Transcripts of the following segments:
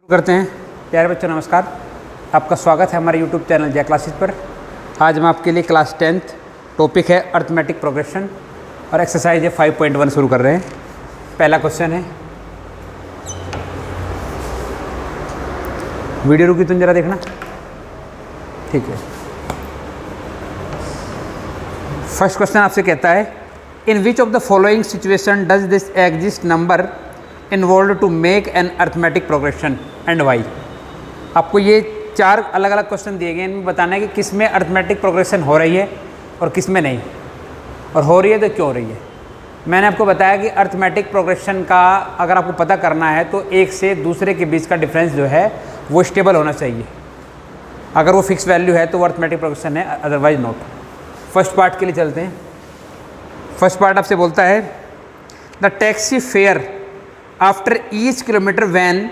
करते हैं। प्यारे बच्चों नमस्कार, आपका स्वागत है हमारे YouTube चैनल जय क्लासेस पर। आज हम आपके लिए क्लास 10th टॉपिक है अर्थमेटिक प्रोग्रेशन और एक्सरसाइज है 5.1 शुरू कर रहे हैं। पहला क्वेश्चन है, वीडियो रुकी तुम जरा देखना, ठीक है। फर्स्ट क्वेश्चन आपसे कहता है, in which of the following situation does this exist number involve to make an arithmetic progression and why. आपको ये चार अलग अलग क्वेश्चन दिए गए, इनमें बताना है कि किस में अर्थमेटिक प्रोग्रेशन हो रही है और किस में नहीं, और हो रही है तो क्यों हो रही है। मैंने आपको बताया कि अर्थमेटिक प्रोग्रेशन का अगर आपको पता करना है तो एक से दूसरे के बीच का डिफरेंस जो है वो स्टेबल होना चाहिए। अगर वो फिक्स वैल्यू है तो वो अर्थमेटिक प्रोग्रेशन है, अदरवाइज नॉट। फर्स्ट पार्ट के लिए चलते हैं। फर्स्ट पार्ट आपसे बोलता है, the taxi fare after each kilometre when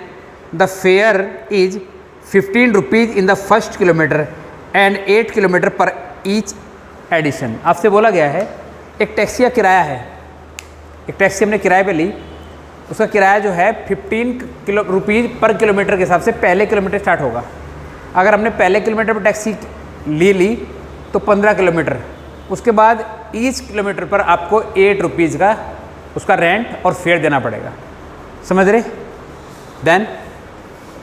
the fair is 15 rupees in the first kilometre and 8 kilometre पर ईच एडिशन। आपसे बोला गया है एक टैक्सी का किराया है, एक टैक्सी हमने किराए पे ली, उसका किराया जो है 15 रुपीज़ पर किलोमीटर के हिसाब से पहले किलोमीटर स्टार्ट होगा। अगर हमने पहले किलोमीटर पर टैक्सी ली तो 15 किलोमीटर, उसके बाद ईच किलोमीटर पर आपको 8 रुपीज़ का उसका रेंट और फेयर देना पड़ेगा। समझ रहे? देन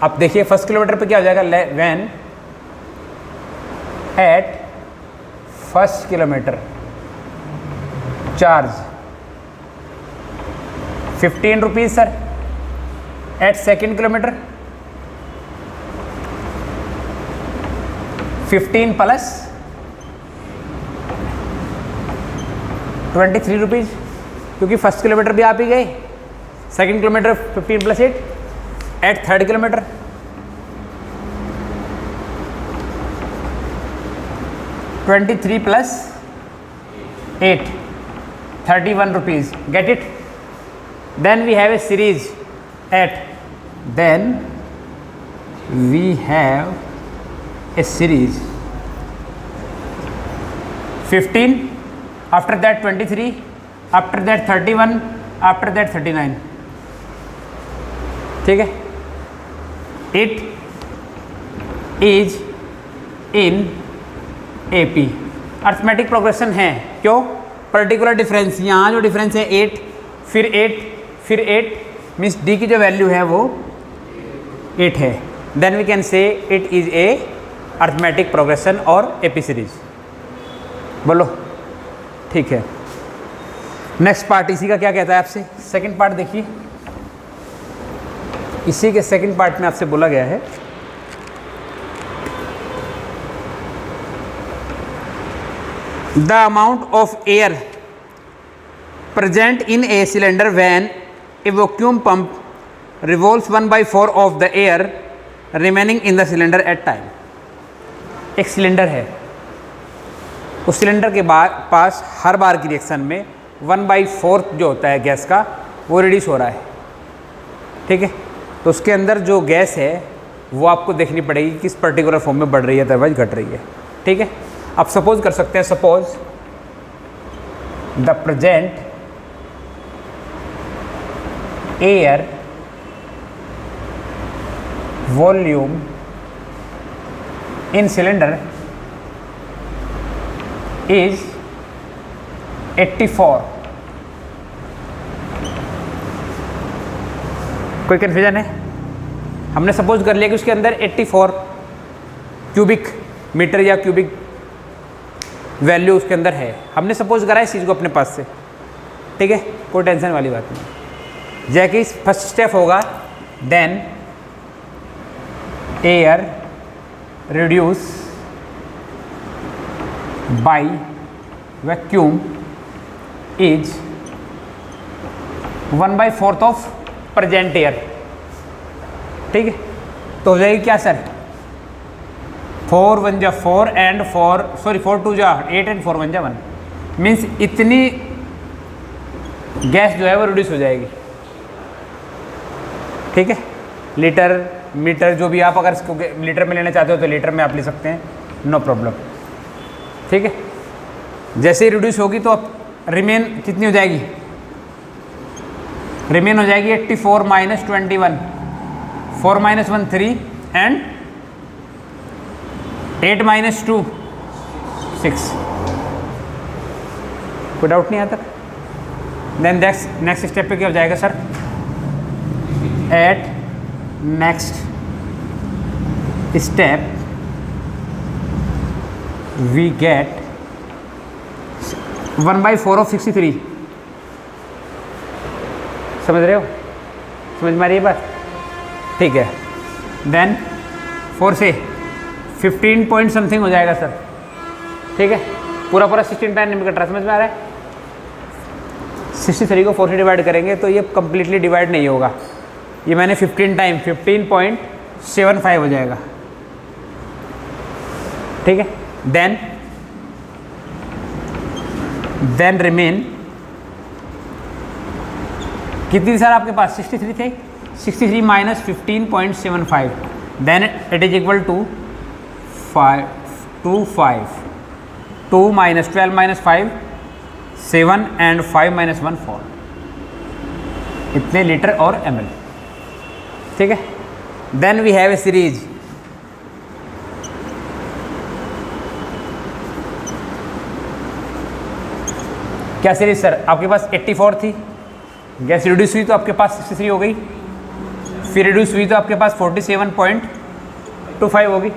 आप देखिए फर्स्ट किलोमीटर पे क्या हो जाएगा, when at first kilometre charge 15 rupees sir. At second kilometre 15 plus 23 rupees, क्योंकि फर्स्ट किलोमीटर भी आप ही गए। Second kilometre 15 plus 8 at third kilometre 23 plus 8 31 rupees. Get it? Then we have a series eight, then we have a series 15, after that 23, after that 31, after that 39। ठीक है? It is in AP। Arithmetic progression है, क्यों? Particular difference, यहाँ जो difference है 8 फिर 8 फिर 8 means D की जो वैल्यू है वो 8 है। Then we can say it is a arithmetic progression और AP सीरीज। बोलो ठीक है। नेक्स्ट पार्ट इसी का क्या कहता है आपसे, सेकंड पार्ट देखिए। इसी के सेकंड पार्ट में आपसे बोला गया है, the amount of air present in a cylinder when a vacuum pump revolves 1/4 of the air remaining in the cylinder at time. एक सिलेंडर है, उस सिलेंडर के पास हर बार की रिएक्शन में 1/4 जो होता है गैस का वो रिड्यूस हो रहा है। ठीक है? तो उसके अंदर जो गैस है वो आपको देखनी पड़ेगी किस पर्टिकुलर फॉर्म में बढ़ रही है अदरवाइज घट रही है। ठीक है? आप सपोज कर सकते हैं, suppose the present air volume in cylinder is 84। कोई कन्फ्यूजन है? हमने सपोज कर लिया कि उसके अंदर 84 क्यूबिक मीटर या क्यूबिक वैल्यू उसके अंदर है। हमने सपोज करा इस चीज़ को अपने पास से। ठीक है? कोई टेंशन वाली बात नहीं। जैसे फर्स्ट स्टेप होगा, then air reduce by vacuum is 1/4 of present air. ठीक है? तो हो जाएगी क्या सर, 4 1 जा 4 एंड 4 2 जा 8 एंड 4 1 जा 1 मीन्स इतनी गैस जो है वो रिड्यूस हो जाएगी। ठीक है? लीटर मीटर जो भी आप अगर इसको लीटर में लेना चाहते हो तो लीटर में आप ले सकते हैं, नो प्रॉब्लम। ठीक है? जैसे ही रिड्यूस होगी तो रिमेन कितनी हो जाएगी, रिमेन हो जाएगी 84 - 21 4 - 1 3 एंड 8 - 2 6। कोई डाउट नहीं आता? देन नेक्स्ट स्टेप पे क्या हो जाएगा sir? At next step we get 1/4 of 63। समझ रहे हो? समझ में आ रही है बात? ठीक है। देन 4 से 15 पॉइंट समथिंग हो जाएगा सर। ठीक है, पूरा 16 टाइम नहीं कट रहा। समझ में आ रहा है? 63 को 4 से डिवाइड करेंगे तो ये कंप्लीटली डिवाइड नहीं होगा। ये मैंने 15 टाइम 15.75 हो जाएगा। ठीक है। देन रिमेन कितनी सर आपके पास? 63 थे। 63 - 15.75 then it is equal to 5 2 5 2 - 12 - 5 7 and 5 - 1 4 इतने लीटर और ml। ठीक है। Then we have a series. क्या सीरीज सर? आपके पास 84 थी, गैस रिड्यूस हुई तो आपके पास 63 हो गई, फिर रिड्यूस हुई तो आपके पास 47.25 होगी।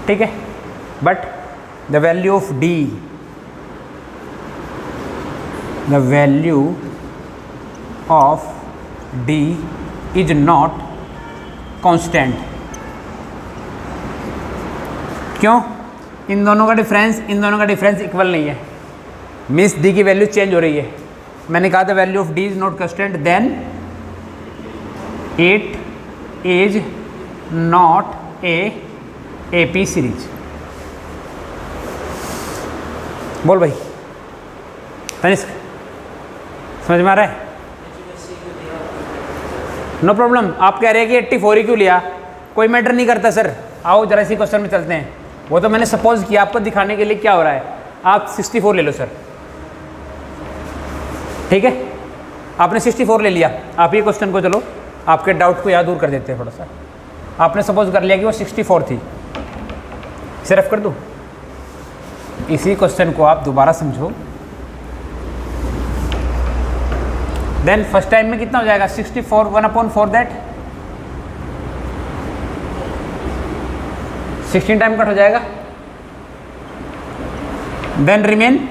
ठीक है। But the value of D, the value of D is not constant। क्यों? इन दोनों का डिफरेंस इक्वल नहीं है। मीन्स D की वैल्यू चेंज हो रही है। मैंने कहा था value of D is not constant, then it is not a AP series. बोल भाई तनिष्क, समझ में आ रहा है? No problem. आप कह रहे हैं कि 84 ही क्यों लिया? कोई मैटर नहीं करता सर। आओ जरा इसी क्वेश्चन में चलते हैं। वो तो मैंने सपोज किया आपको दिखाने के लिए क्या हो रहा है। आप 64 ले लो सर। ठीक है, आपने 64 ले लिया। आप ये क्वेश्चन को चलो आपके डाउट को याद दूर कर देते हैं थोड़ा सा। आपने सपोज कर लिया कि वो 64 थी। सिर्फ कर दूँ? इसी क्वेश्चन को आप दोबारा समझो। देन फर्स्ट टाइम में कितना हो जाएगा? 64 1/4 दैट 16 टाइम कट हो जाएगा। देन रिमेन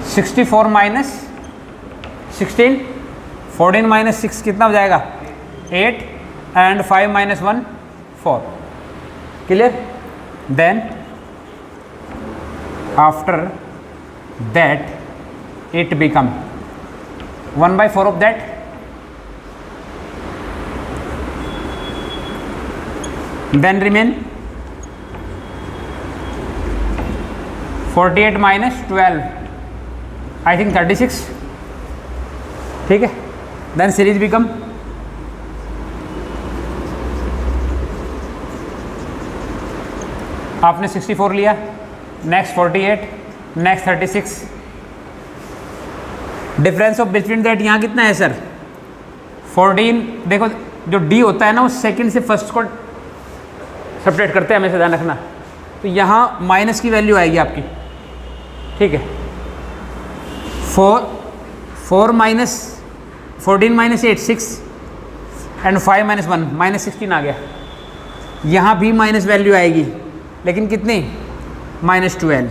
64 - 16 14 - 6 कितना हो जाएगा? 8 and 5 - 1 4। Clear? Then after that it become 1/4 of that then remain 48 - 12 I think 36। ठीक है। then series become आपने 64 लिया, next 48, next 36। Difference of between that यहाँ कितना है सर? 14। देखो जो D होता है ना वो सेकंड से फर्स्ट को सेपरेट करते हैं, हमेशा ध्यान रखना। तो यहाँ माइनस की वैल्यू आएगी आपकी। ठीक है। 14 - 8 6 एंड 5 - 1 -16 आ गया। यहाँ भी माइनस वैल्यू आएगी लेकिन कितनी? -12।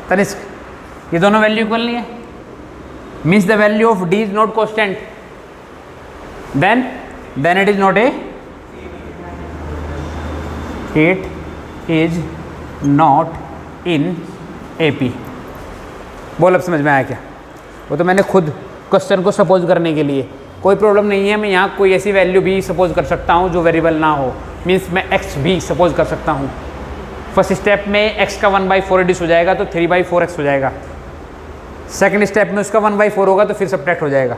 तनिष्क, ये दोनों वैल्यू इक्वल नहीं है। Means the value of D is not constant, then it is not it is not in AP। बोल अब समझ में आया क्या? वो तो मैंने खुद क्वेश्चन को सपोज करने के लिए, कोई प्रॉब्लम नहीं है। मैं यहाँ कोई ऐसी वैल्यू भी सपोज कर सकता हूँ जो वेरिएबल ना हो। मीन्स मैं x भी सपोज कर सकता हूँ। फर्स्ट स्टेप में x का 1/4 रिड्यूस हो जाएगा तो 3/4x हो जाएगा। सेकंड स्टेप में उसका 1/4 होगा तो फिर सब्ट्रैक्ट हो जाएगा।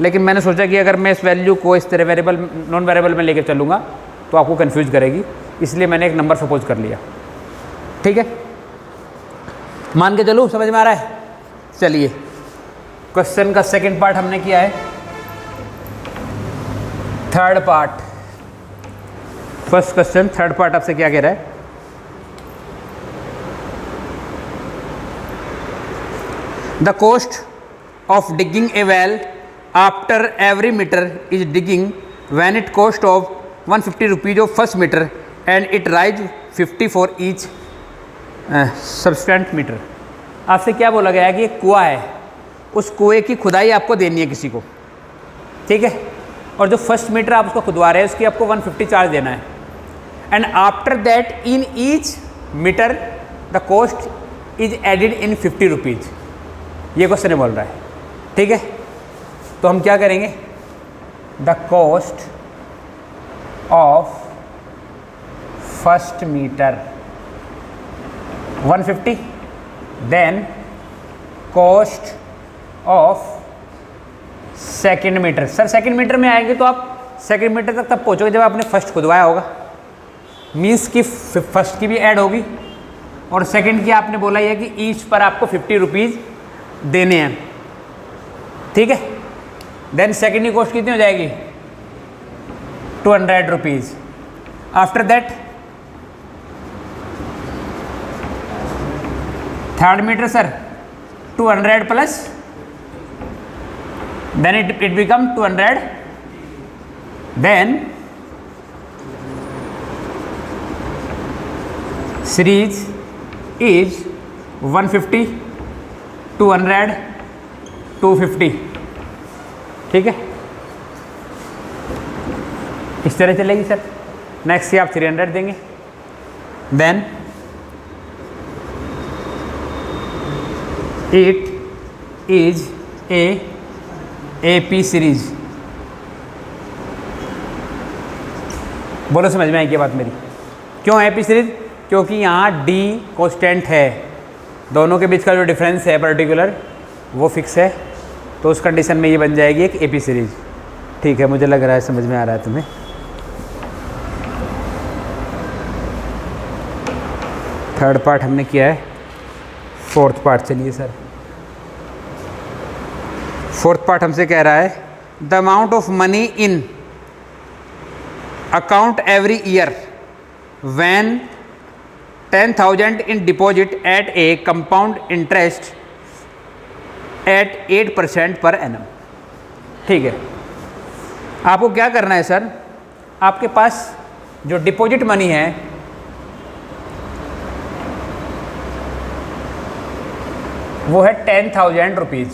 लेकिन मैंने सोचा कि अगर मैं इस वैल्यू को इस तरह वेरिएबल नॉन वेरिएबल में लेकर चलूँगा तो आपको कन्फ्यूज करेगी, इसलिए मैंने एक नंबर सपोज कर लिया। ठीक है, मान के चलूँ? समझ में आ रहा है? चलिए, क्वेश्चन का सेकंड पार्ट हमने किया है। Third part, first question third part आपसे क्या कह रहा है? The cost of digging a well after every metre is digging when it cost of 150 rupees of first metre and it rise 50 for each subsequent metre. आपसे क्या बोला गया है कि एक कुआं है, उस कुएं की खुदाई आपको देनी है किसी को, ठीक है, और जो फर्स्ट मीटर आप उसको खुदवा रहे हैं उसकी आपको 150 चार्ज देना है। And after that in each metre the cost is added in 50 rupees, ये क्वेश्चन बोल रहा है, ठीक है। तो हम क्या करेंगे, the cost of first metre 150, then cost of second metre. Sir second metre में आएंगे तो आप सेकेंड मीटर तक तब पहुँचोगे जब आपने फर्स्ट खुदवाया होगा, मीन्स की फर्स्ट की भी ऐड होगी और सेकेंड की आपने बोला ये कि ईच पर आपको 50 रुपीज़ देने हैं, ठीक है। देन सेकेंड की कॉस्ट कितनी हो जाएगी, 200 rupees. After that third metre sir 200 plus, then it become 200, then series is 150, 200, 250, ठीक है, इस तरह चलेगी सर। नेक्स्ट से आप 300 देंगे, then it is AP series. बोलो समझ में आई क्या बात मेरी? क्यों AP सीरीज? क्योंकि यहाँ D कांस्टेंट है, दोनों के बीच का जो डिफरेंस है पर्टिकुलर वो फिक्स है, तो उस कंडीशन में ये बन जाएगी एक AP सीरीज, ठीक है। मुझे लग रहा है समझ में आ रहा है तुम्हें। थर्ड पार्ट हमने किया है, फोर्थ पार्ट चलिए सर। फोर्थ पार्ट हमसे कह रहा है the amount of money in account every year when 10,000 in deposit eight A compound interest eight 8% per annum, ठीक है। आपको क्या करना है सर, आपके पास जो डिपॉजिट मनी है वो है 10,000 रुपीज़।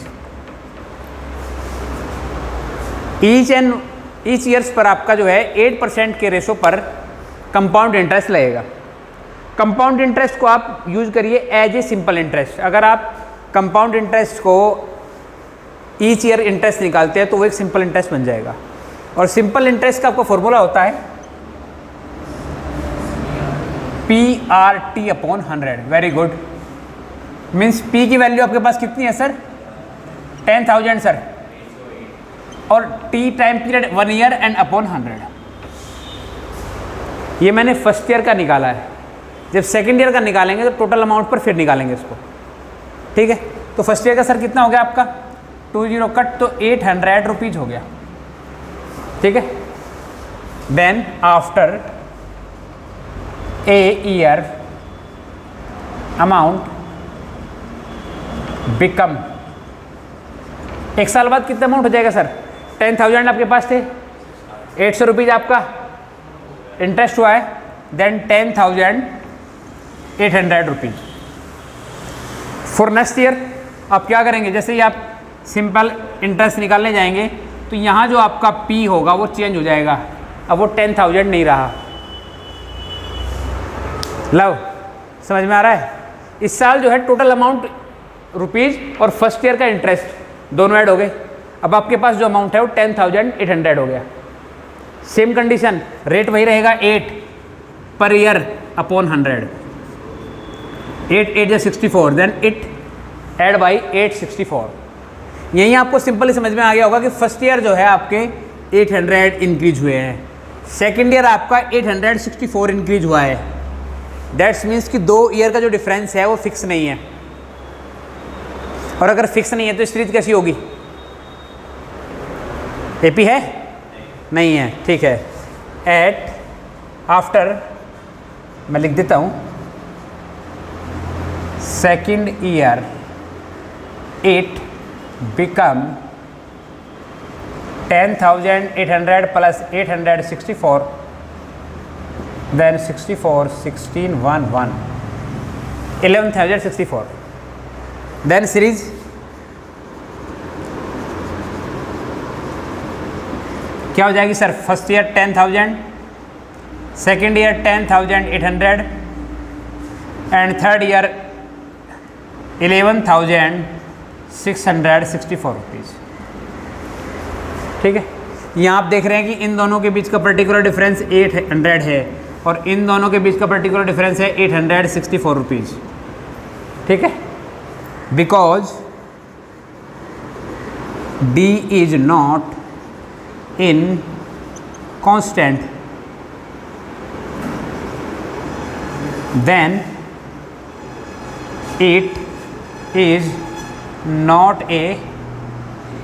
ईच ईयर्स पर आपका जो है 8% के रेशो पर कंपाउंड इंटरेस्ट लगेगा। कंपाउंड इंटरेस्ट को आप यूज़ करिए एज ए सिंपल इंटरेस्ट। अगर आप कंपाउंड इंटरेस्ट को ईच ईयर इंटरेस्ट निकालते हैं तो वो एक सिंपल इंटरेस्ट बन जाएगा। और सिंपल इंटरेस्ट का आपका फॉर्मूला होता है PRT upon 100। Very good. Means P की वैल्यू आपके पास कितनी है सर, 10,000 सर, और T time period 1 year and upon 100। ये मैंने फर्स्ट ईयर का निकाला है। जब सेकेंड ईयर का निकालेंगे तो टोटल अमाउंट पर फिर निकालेंगे इसको, ठीक है। तो फर्स्ट ईयर का सर कितना हो गया आपका, 20 कट तो 800 रुपीज़ हो गया, ठीक है। Then after a year amount become, एक साल बाद कितना अमाउंट हो जाएगा सर, 10,000 आपके पास थे, 800 रुपीज़ आपका इंटरेस्ट हुआ है, then 10,800 rupees. For next year आप क्या करेंगे, जैसे ही आप सिंपल इंटरेस्ट निकालने जाएंगे तो यहाँ जो आपका P होगा वो चेंज हो जाएगा, अब वो 10,000 नहीं रहा। लव समझ में आ रहा है? इस साल जो है टोटल अमाउंट रुपीज़ और फर्स्ट ईयर का इंटरेस्ट दोनों ऐड हो गए। अब आपके पास जो अमाउंट है वो 10,800 हो गया। सेम कंडीशन, रेट वही रहेगा 8 पर ईयर अपॉन 100। 8 8 या 64, देन इट ऐड बाई 864। यहीं आपको सिंपली समझ में आ गया होगा कि फर्स्ट ईयर जो है आपके 800 इंक्रीज हुए हैं, सेकेंड ईयर आपका 864 इंक्रीज हुआ है। दैट्स मीन्स कि 2 ईयर का जो डिफरेंस है वो फिक्स नहीं है, और अगर फिक्स नहीं है तो सीरीज कैसी होगी? एपी है नहीं है, ठीक है। एट आफ्टर मैं लिख देता हूँ second year it become 10,800 plus 864 then 64 16 1 1 11,064 then series क्या हो जाएगी sir? First year 10,000, second year 10,800 and third year 11,664 rupees. ठीक है, यहाँ आप देख रहे हैं कि इन दोनों के बीच का पर्टिकुलर डिफरेंस 800 है और इन दोनों के बीच का पर्टिकुलर डिफरेंस है 864 रुपीज़। ठीक है, because D is not in constant, then it is not a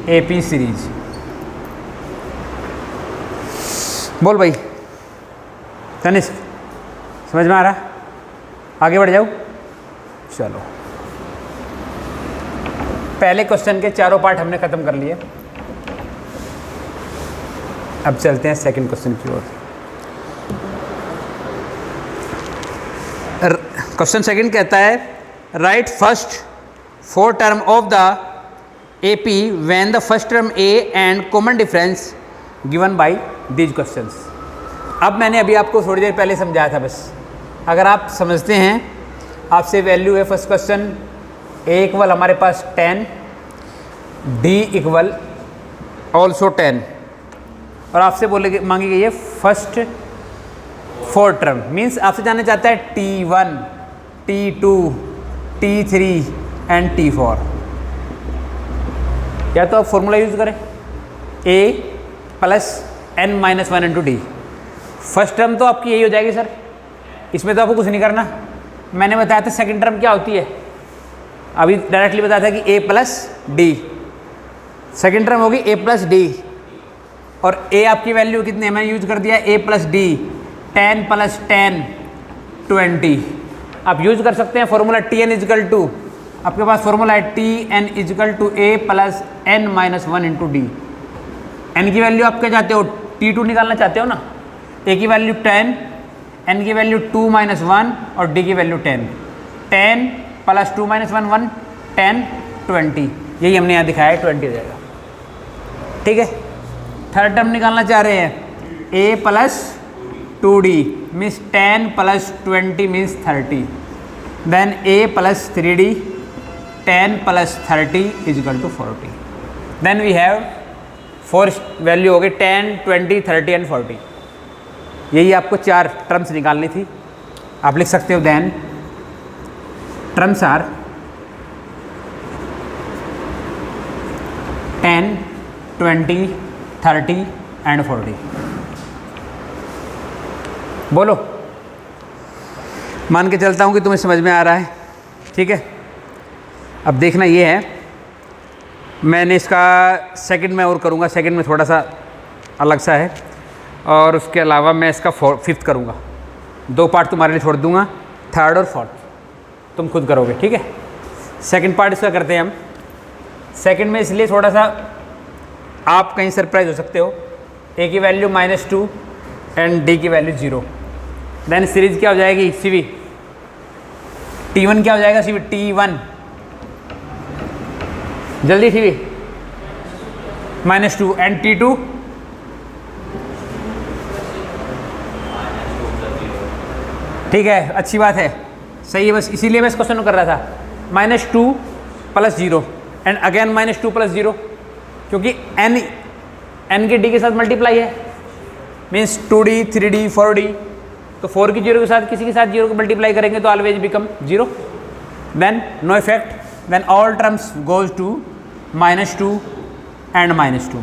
AP series। बोल भाई तनिष्क, समझ में आ रहा? आगे बढ़ जाऊँ? चलो, पहले क्वेश्चन के चारों पार्ट हमने ख़त्म कर लिए। अब चलते हैं सेकंड क्वेश्चन की ओर। क्वेश्चन सेकंड कहता है right first 4 term of the AP when the first term A and common difference given by these questions. अब मैंने अभी आपको थोड़ी देर पहले समझाया था, बस अगर आप समझते हैं, आपसे वैल्यू है फर्स्ट क्वेश्चन A इक्वल हमारे पास 10, D इक्वल ऑल्सो 10 और आपसे बोले मांगी गई है फर्स्ट 4 टर्म। मीन्स आपसे जानना चाहता है T1, T2, T3 and T4। या तो आप फॉर्मूला यूज करें A plus n minus 1 into D. First term तो आपकी यही हो जाएगी सर, इसमें तो आपको कुछ नहीं करना। मैंने बताया था सेकंड टर्म क्या होती है, अभी डायरेक्टली बताया था कि A plus D. Second term होगी A प्लस डी और A आपकी वैल्यू कितनी है, मैंने यूज कर दिया A प्लस डी, 10 प्लस 10 20। आप यूज कर सकते हैं फॉर्मूला Tn इजिकल टू, आपके पास फॉर्मूला है Tn equal to A plus n minus 1 into D. n की वैल्यू आप क्या चाहते हो, T2 निकालना चाहते हो ना। A की वैल्यू 10, n की वैल्यू 2 माइनस 1 और d की वैल्यू 10। 10 प्लस 2 माइनस 1 1, 10 20, यही हमने यहाँ दिखाया है, 20 हो जाएगा। ठीक है, थर्ड टर्म निकालना चाह रहे हैं A plus 2d means 10 plus 20 means 30, then A plus 3d 10 plus 30 equal to 40। Then we have 4 value हो गई 10, 20, 30 एंड 40। यही आपको 4 टर्म्स निकालनी थी। आप लिख सकते हो देन टर्म्स आर 10, 20, 30 एंड 40। बोलो, मान के चलता हूँ कि तुम्हें समझ में आ रहा है। ठीक है, अब देखना ये है, मैंने इसका सेकंड में और करूँगा, सेकंड में थोड़ा सा अलग सा है और उसके अलावा मैं इसका फिफ्थ करूँगा। 2 पार्ट तुम्हारे लिए छोड़ दूँगा, थर्ड और फोर्थ तुम खुद करोगे। ठीक है, सेकंड पार्ट इसका करते हैं हम। सेकंड में इसलिए थोड़ा सा आप कहीं सरप्राइज हो सकते हो। A की वैल्यू -2 एंड D की वैल्यू 0। देन सीरीज क्या हो जाएगी, CV। T1 क्या हो जाएगा, CV T1 जल्दी CV -2 एंड T2 ठीक है, अच्छी बात है, सही है। बस इसीलिए मैं इस क्वेश्चन को कर रहा था। -2 प्लस 0 एंड अगेन -2 प्लस 0, क्योंकि n के d के साथ मल्टीप्लाई है, मीन्स 2d 3d 4d। तो 4 की 0 के साथ किसी के साथ 0 को मल्टीप्लाई करेंगे तो always become 0। Then no effect, then all terms goes to -2 and -2।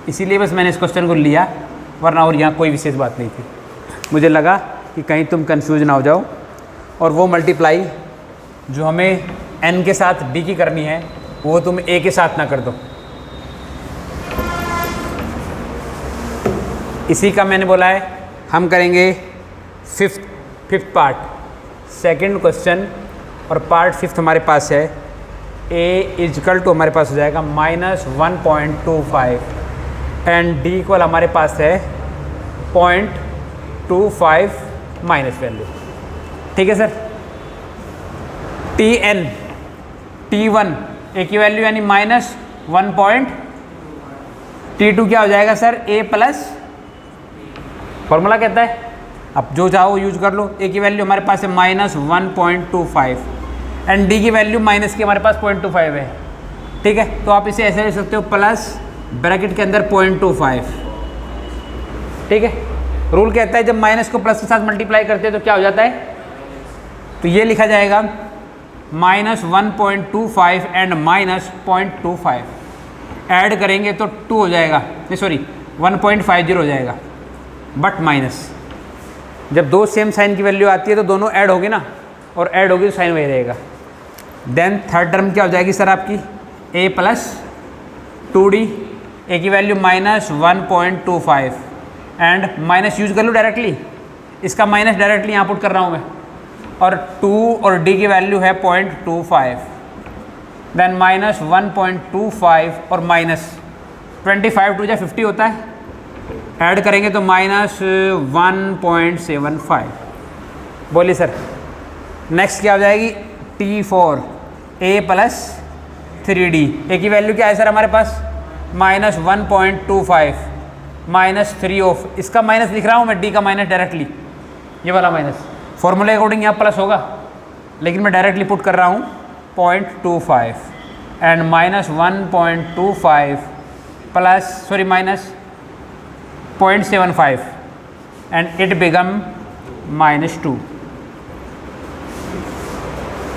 इसीलिए बस मैंने इस क्वेश्चन को लिया, वरना और यहाँ कोई विशेष बात नहीं थी। मुझे लगा कि कहीं तुम कंफ्यूज ना हो जाओ और वो मल्टीप्लाई जो हमें n के साथ d की करनी है वो तुम a के साथ ना कर दो। इसी का मैंने बोला है हम करेंगे फिफ्थ पार्ट, सेकंड क्वेश्चन, और पार्ट फिफ्थ हमारे पास है a इजकल टू हमारे पास हो जाएगा -1.25 एंड d इक्वल हमारे पास है 0.25 माइनस वैल्यू। ठीक है सर। Tn T1 a की वैल्यू यानी -1. T2 क्या हो जाएगा सर a प्लस, फॉर्मूला कहता है, अब जो चाहो यूज कर लो। a की वैल्यू हमारे पास है -1.25 एंड d की वैल्यू माइनस की हमारे पास 0.25 है। ठीक है, तो आप इसे ऐसे लिख सकते हो प्लस ब्रैकेट के अंदर 0.25। ठीक है, रूल कहता है जब माइनस को प्लस के साथ मल्टीप्लाई करते हैं तो क्या हो जाता है, तो ये लिखा जाएगा -1.25 एंड -0.25 ऐड करेंगे तो 2 हो जाएगा, नहीं सॉरी 1.50 हो जाएगा, बट माइनस। जब दो सेम साइन की वैल्यू आती है तो दोनों ऐड होगी ना, और ऐड होगी तो साइन वही रहेगा। देन थर्ड टर्म क्या हो जाएगी सर आपकी a प्लस 2d, a की वैल्यू -1.25 एंड माइनस यूज कर लो डायरेक्टली, इसका माइनस डायरेक्टली यहाँ पुट कर रहा हूँ मैं, और 2 और d की वैल्यू है 0.25, देन -1.25 और -25 टू 50 होता है, ऐड करेंगे तो -1.75। बोलिए सर। नेक्स्ट क्या हो जाएगी T4 a plus 3d, a की वैल्यू क्या है सर हमारे पास -1.25 -3 ऑफ, इसका माइनस लिख रहा हूँ मैं, d का माइनस डायरेक्टली, ये वाला माइनस फॉर्मूले अकॉर्डिंग यहाँ प्लस होगा, लेकिन मैं डायरेक्टली पुट कर रहा हूँ 0.25 and -1.25 plus sorry -0.75 and it become -2।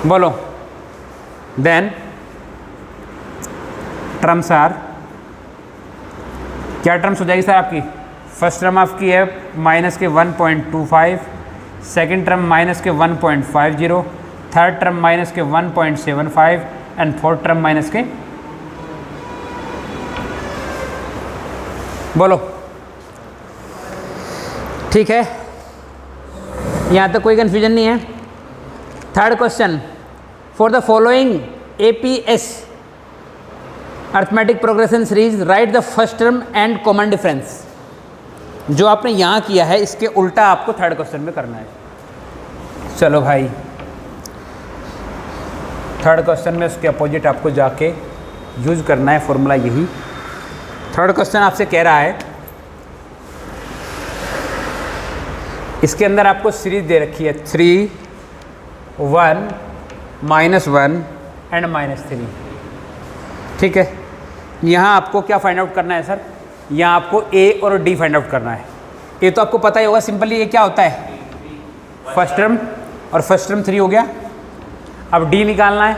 बोलो। देन टर्म्स आर, क्या टर्म्स हो जाएगी सर आपकी, फर्स्ट टर्म आपकी है माइनस के 1.25, सेकेंड टर्म माइनस के 1.50, थर्ड टर्म माइनस के 1.75 एंड फोर्थ टर्म माइनस के, बोलो। ठीक है, यहाँ तक कोई कन्फ्यूजन नहीं है। Third question, for the following APS arithmetic progression series right the first term and common difference. जो आपने यहाँ किया है इसके उल्टा आपको थर्ड क्वेश्चन में करना है। चलो भाई, थर्ड क्वेश्चन में उसके अपोजिट आपको जाके यूज करना है फॉर्मूला यही। थर्ड क्वेश्चन आपसे कह रहा है, इसके अंदर आपको सीरीज दे रखी है 3, 1, -1 एंड -3। ठीक है, यहाँ आपको क्या फाइंड आउट करना है सर, यहाँ आपको a और d फाइंड आउट करना है। a तो आपको पता ही होगा, सिंपली ये क्या होता है फर्स्ट टर्म, और फर्स्ट टर्म 3 हो गया। अब d निकालना है,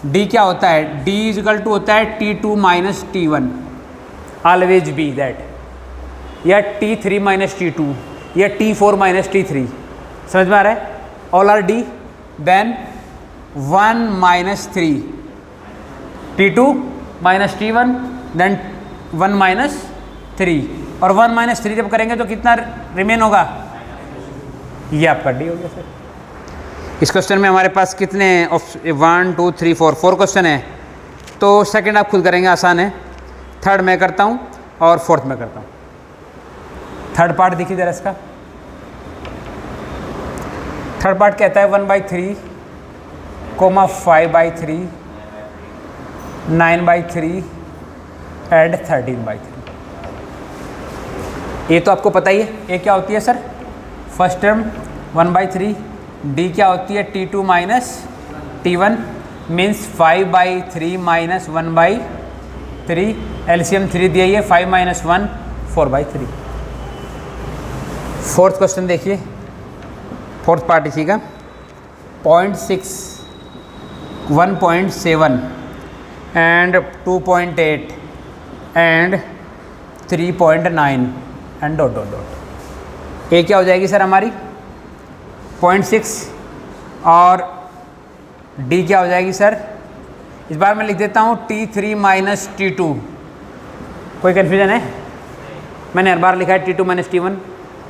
d क्या होता है, d इक्वल टू होता है T2 minus T1, always be that, या T3 माइनस T2 या T4 माइनस T3। समझ में आ रहा है, all are d, then 1 minus 3 T2 minus T1, then 1 minus 3, और 1 माइनस 3 जब करेंगे तो कितना रिमेन होगा, ये आपका d हो गया सर। इस क्वेश्चन में हमारे पास कितने 1 2 3 4 क्वेश्चन है, तो सेकंड आप खुद करेंगे, आसान है। थर्ड मैं करता हूँ और फोर्थ मैं करता हूँ। थर्ड पार्ट देखिए जरा इसका। थर्ड पार्ट कहता है 1/3, 5/3, 9/3 एंड 13/3। ये तो आपको पता ही है, ये क्या होती है सर, फर्स्ट टर्म 1/3, d क्या होती है T2 minus T1 means 5/3 minus 1/3, LCM 3 दिया है, 5 माइनस 1 4/3। फोर्थ क्वेश्चन देखिए, फोर्थ पार्ट इसी का 0.6, 1.7 and 2.8 and 3.9 and dot dot dot. ये क्या हो जाएगी सर हमारी 0.6 और d क्या हो जाएगी सर, इस बार मैं लिख देता हूँ T3 माइनस T2। कोई कन्फ्यूजन है, मैंने हर बार लिखा है T2 minus T1,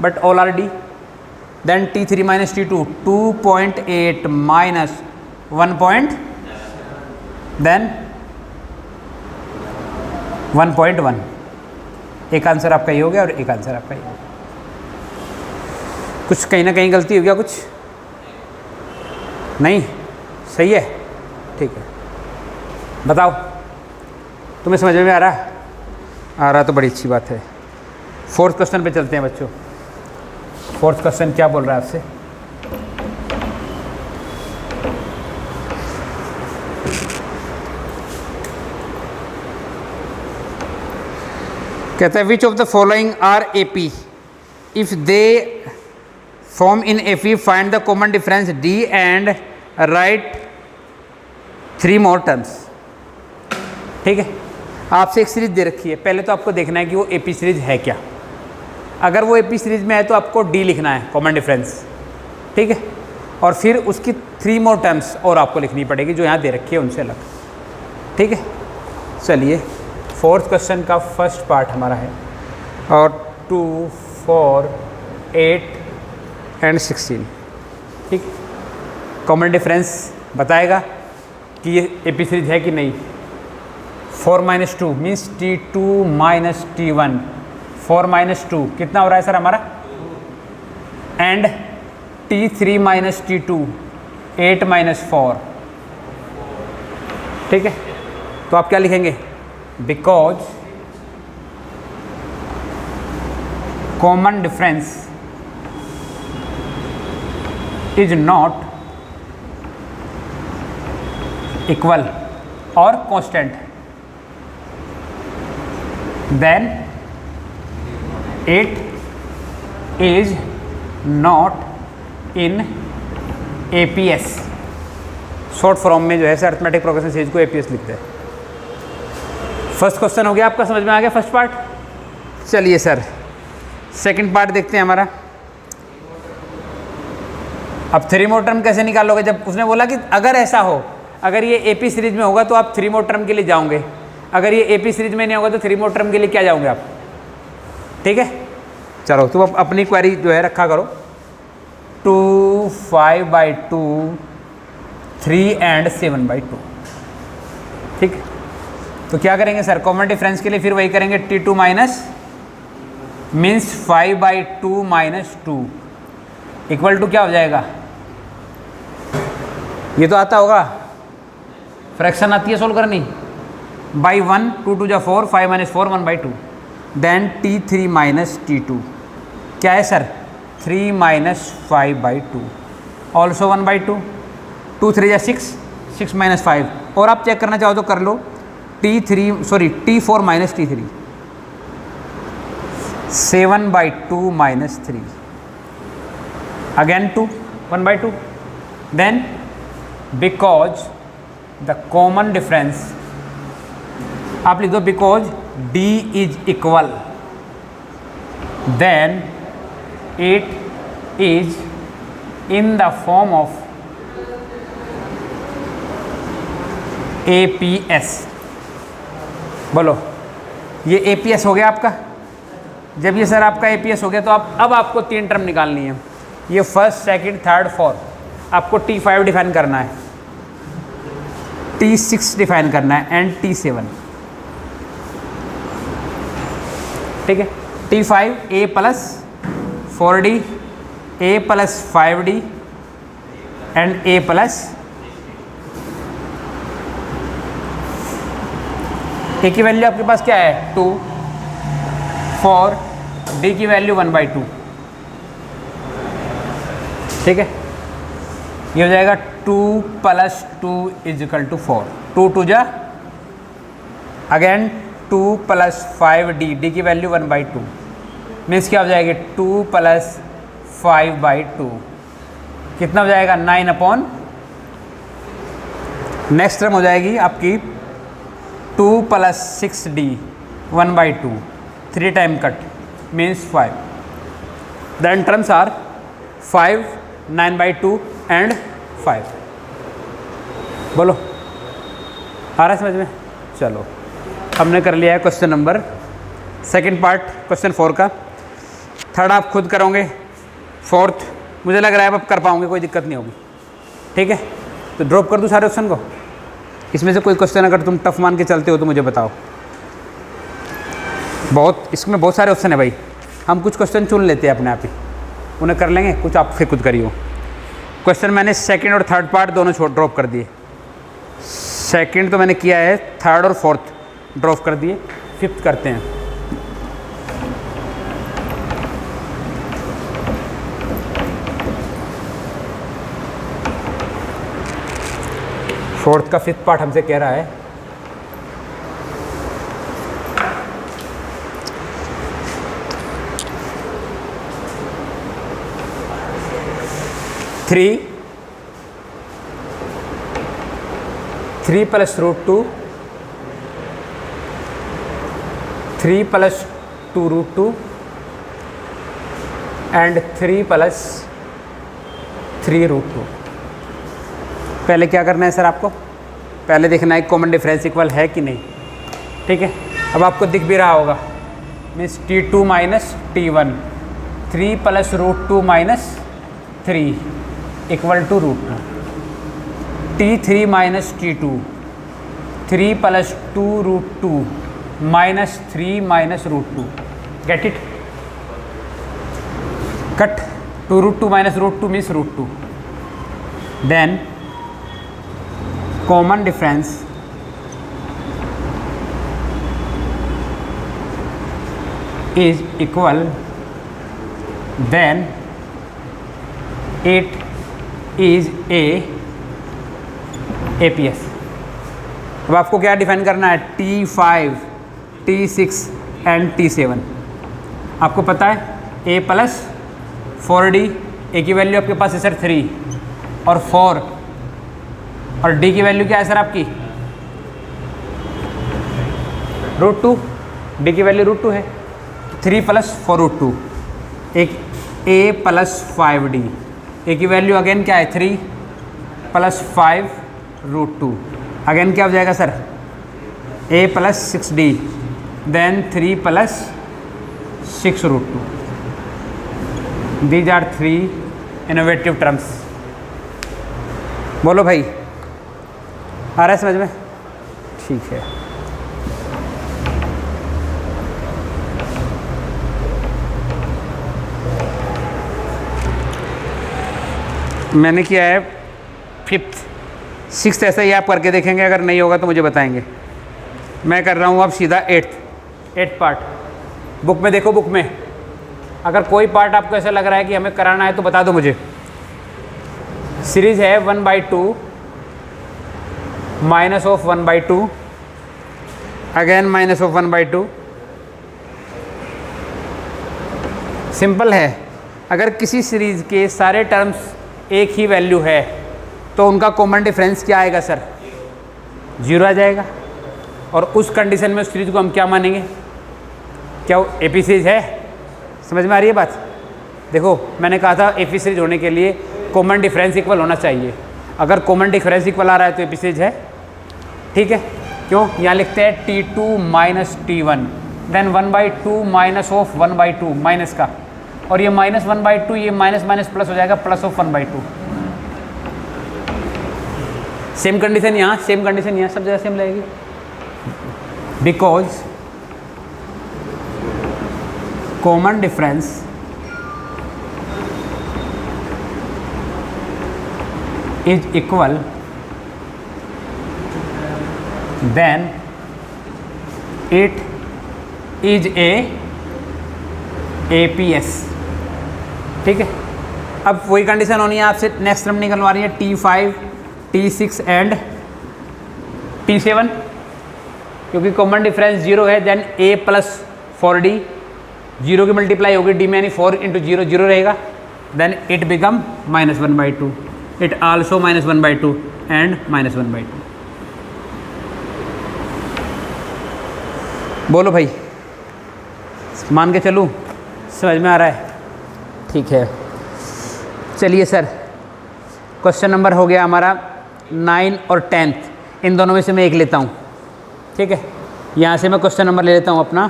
but all are D. Then T3 minus T2 2.8 minus 1. Then 1.1। एक आंसर आपका ये हो गया और एक आंसर आपका ये हो गया। कुछ कहीं ना कहीं गलती हो गया, कुछ नहीं? सही है, ठीक है। बताओ, तुम्हें समझ में आ रहा है? आ रहा तो बड़ी अच्छी बात है। फोर्थ क्वेश्चन पे चलते हैं बच्चों। फोर्थ क्वेश्चन क्या बोल रहा है आपसे? कहता है which of the following are AP, if they form in AP find the common difference D and write 3 more terms. ठीक है, आपसे एक सीरीज दे रखी है, पहले तो आपको देखना है कि वो एपी सीरीज है क्या। अगर वो एपी सीरीज में है तो आपको डी लिखना है, कॉमन डिफरेंस। ठीक है, और फिर उसकी 3 मोर टर्म्स और आपको लिखनी पड़ेगी जो यहाँ दे रखी है उनसे अलग। ठीक है, चलिए फोर्थ क्वेश्चन का फर्स्ट पार्ट हमारा है, और 2, 4, 8 एंड 16। ठीक, कॉमन डिफरेंस बताएगा कि ये एपी सीरीज है कि नहीं। 4 minus 2 means T2 minus T1। 4 minus 2 कितना हो रहा है सर हमारा? And T3 minus T2 8 minus 4। ठीक है, तो आप क्या लिखेंगे? Because common difference is not equal और constant, then it is not in APS। Short form में जो है अरिथमेटिक प्रोग्रेशन सीरीज को APS लिखते हैं। फर्स्ट क्वेश्चन हो गया आपका, समझ में आ गया फर्स्ट पार्ट। चलिए सर सेकंड पार्ट देखते हैं हमारा। अब 3 मोर टर्म कैसे निकालोगे? जब उसने बोला कि अगर ऐसा हो, अगर ये एपी सीरीज में होगा तो आप 3 मोर टर्म के लिए जाओगे, अगर ये एपी सीरीज में नहीं होगा तो 3 मोर टर्म के लिए क्या जाओगे आप? ठीक है, चलो तुम अपनी क्वेरी जो है रखा करो। 2, 5/2, 3 एंड 7/2। ठीक, तो क्या करेंगे सर? कॉमन डिफरेंस के लिए फिर वही करेंगे, T2 minus means 5/2 minus 2 equal to क्या हो जाएगा? ये तो आता होगा, फ्रैक्शन आती है सोल्व करनी। बाई 1, 2 2 जा 4, 5 minus 4 1/2। Then T3 minus T2 क्या है सर? 3 minus 5/2 also 1/2। 2 3 जा 6, 6 माइनस 5। और आप चेक करना चाहो तो कर लो, T4 minus T3 7/2 minus 3 again 2 1/2। Then because the common difference, आप लिख दो because D is equal, then it is in the form of APS। बोलो, ये APS हो गया आपका। जब ये सर आपका APS हो गया तो अब आपको 3 टर्म निकालनी है। ये फर्स्ट, सेकंड, थर्ड, फोर्थ। आपको T5 डिफाइन करना है, T6 डिफाइन करना है एंड T7। ठीक है, T5 A plus 4D, A plus 5D and A plus A की वैल्यू आपके पास क्या है? 2, 4, D की वैल्यू 1/2। ठीक है, ये हो जाएगा 2 प्लस 2 इज इक्वल टू 4। 2 2 जा अगेन 2 प्लस 5D, D की वैल्यू 1/2 मीन्स क्या हो जाएगी? 2 प्लस 5/2 कितना हो जाएगा? 9/। नेक्स्ट टर्म हो जाएगी आपकी 2 plus 6D 1/2, 3 time cut means 5। Then terms are 5, 9/2 and 5। बोलो, आ रहा है समझ में? चलो हमने कर लिया है question number second part question 4 का। थर्ड आप खुद करोगे, फोर्थ मुझे लग रहा है आप कर पाओगे, कोई दिक्कत नहीं होगी। ठीक है, तो ड्रॉप कर दूँ सारे ऑप्शन को। इसमें से कोई क्वेश्चन अगर तुम टफ मान के चलते हो तो मुझे बताओ। इसमें बहुत सारे ऑप्शन है भाई, हम कुछ क्वेश्चन चुन लेते हैं अपने आप ही, उन्हें कर लेंगे, कुछ आप फिर खुद करियो। क्वेश्चन मैंने सेकंड और थर्ड पार्ट दोनों ड्रॉप कर दिए। सेकंड तो मैंने किया है, थर्ड और फोर्थ ड्रॉप कर दिए, फिफ्थ करते हैं। फोर्थ का फिफ्थ पार्ट हमसे कह रहा है थ्री प्लस रूट टू, 3 + 2 √2 एंड 3 + 3 √2। पहले क्या करना है सर आपको? पहले देखना है कॉमन डिफरेंस इक्वल है कि नहीं। ठीक है, अब आपको दिख भी रहा होगा, means T2 - T1, 3 + √2 - 3 = √2, T3 - T2, 3 + 2 √2 - 3 - √2, get it? Cut 2 √2 - √2 means √2. Then common difference is equal, then it is a APS। अब आपको क्या डिफाइन करना है? T5, T6 and T7। आपको पता है A + 4D, A की वैल्यू आपके पास है सर 3 और 4, और D की वैल्यू क्या है सर आपकी? √2, D की वैल्यू √2 है, 3 + 4 √2, एक A + 5D, A की वैल्यू अगेन क्या है? 3 + 5 √2, अगेन क्या हो जाएगा sir? A + 6D, then 3 + 6 √2। These are 3 innovative terms. बोलो भाई, आ रहा है समझ में? ठीक है, मैंने किया है फिफ्थ, सिक्स्थ ऐसा ही आप करके देखेंगे, अगर नहीं होगा तो मुझे बताएंगे। मैं कर रहा हूँ अब सीधा एट्थ पार्ट। बुक में देखो, बुक में अगर कोई पार्ट आपको ऐसा लग रहा है कि हमें कराना है तो बता दो मुझे। सीरीज है 1/2 -1/2, अगेन -1/2। सिंपल है, अगर किसी सीरीज़ के सारे टर्म्स एक ही वैल्यू है तो उनका कॉमन डिफरेंस क्या आएगा सर? 0 आ जाएगा। और उस कंडीशन में उस सीरीज को हम क्या मानेंगे? क्या वो एपी सीरीज है? समझ में आ रही है बात? देखो, मैंने कहा था एपी सीरीज होने के लिए कॉमन डिफरेंस इक्वल होना चाहिए। अगर कॉमन डिफरेंस इक्वल आ रहा है तो एपी सीरीज है। ठीक है, क्यों? यहाँ लिखते हैं T2 - T1, देन 1/2 -1/2 माइनस का, और ये -1/2, ये माइनस माइनस प्लस हो जाएगा +1/2। सेम कंडीशन यहाँ, सेम कंडीशन यहाँ, सब जगह सेम लगेगी। Because common difference is equal, then it is a APS। ठीक है, अब वही कंडीशन होनी है आपसे, नेक्स्ट टर्म निकलवा रही है T5, T6 एंड T7, क्योंकि कॉमन डिफरेंस 0 है। देन A + 4D, 0 की मल्टीप्लाई होगी D में, यानी 4 × 0 0 रहेगा। Then it become -1/2, it also -1/2 and -1/2। बोलो भाई, मान के चलूँ? समझ में आ रहा है? ठीक है, चलिए सर, क्वेश्चन नंबर हो गया हमारा 9 और 10th, इन दोनों में से मैं एक लेता हूँ। ठीक है, यहाँ से मैं क्वेश्चन नंबर ले लेता हूँ अपना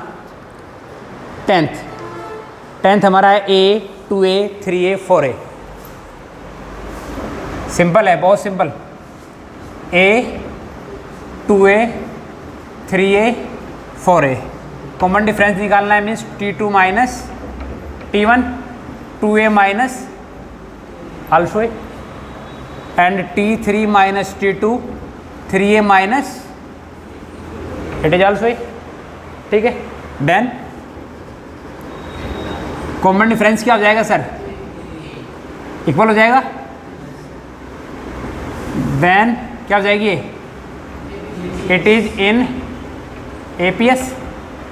टेंथ हमारा है A, 2A, 3A, 4A। Simple है, बहुत simple. A, 2A, 3A, 4A। Common difference निकालना है, means T2 minus T1, 2A minus also A, and T3 minus T2, 3A minus it is also A। ठीक है, then common difference क्या हो जाएगा sir? Equal हो जाएगा। देन क्या हो जाएगी? It is in APS.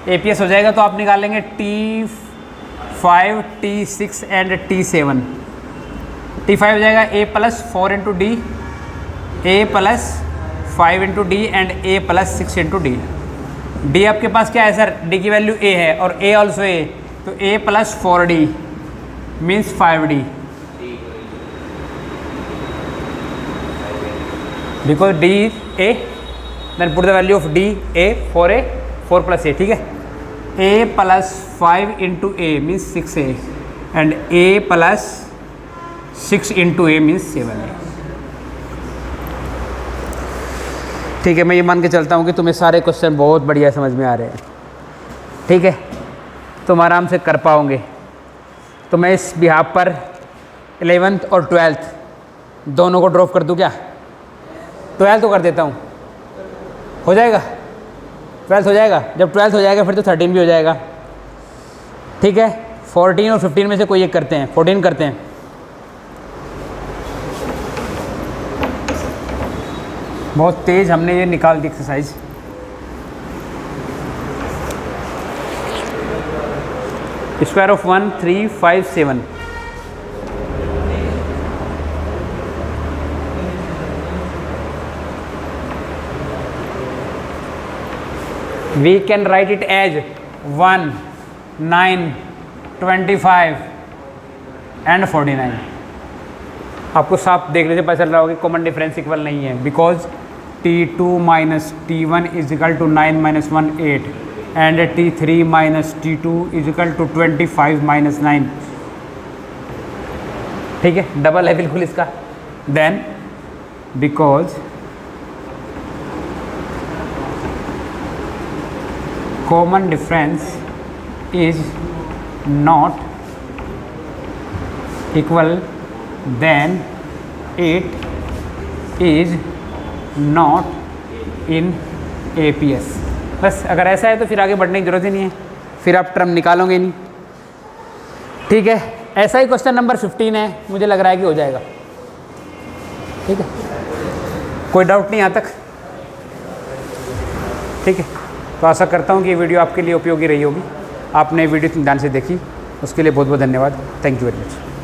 APS हो जाएगा तो आप निकालेंगे T5, T6 and T7। T5 हो जाएगा A plus 4 into D, A plus 5 into D and A plus 6 into D. D आपके पास क्या है सर? डी की वैल्यू A है और A ऑल्सो A, तो A plus 4D means 5D, because D is A, then put the value of D A 4A 4 plus A। ठीक है, A plus 5 into A means 6A and A plus 6 into A means 7A। ठीक है, मैं ये मान के चलता हूँ कि तुम्हें सारे क्वेश्चन बहुत बढ़िया समझ में आ रहे हैं। ठीक है, तुम आराम से कर पाओगे। तो मैं इस बिहाफ पर 11th और 12th दोनों को ड्रॉप कर दूँ क्या? 12th तो कर देता हूँ, हो जाएगा। 12th हो जाएगा, जब 12th हो जाएगा फिर तो 13 भी हो जाएगा। ठीक है, 14 और 15 में से कोई एक करते हैं, 14 करते हैं। बहुत तेज़ हमने ये निकाल दी exercise. Square of 1 3 5 7। We can write it as 1 9 25 and 49। आपको साफ देखने से पता चल रहा होगा कि कॉमन डिफरेंस इक्वल नहीं है, because T2 minus T1 is equal to 9 minus 1 8 and T3 minus T2 is equal to 25 minus 9। ठीक है, डबल है बिल्कुल इसका। Then because common difference is not equal, then it is not in APs. बस अगर ऐसा है तो फिर आगे बढ़ने की जरूरत ही नहीं है, फिर आप टर्म निकालोगे नहीं। ठीक है, ऐसा ही क्वेश्चन नंबर 15 है, मुझे लग रहा है कि हो जाएगा। ठीक है, कोई डाउट नहीं यहाँ तक? ठीक है, तो आशा करता हूँ कि ये वीडियो आपके लिए उपयोगी रही होगी। आपने वीडियो ध्यान से देखी, उसके लिए बहुत बहुत धन्यवाद। Thank you very much.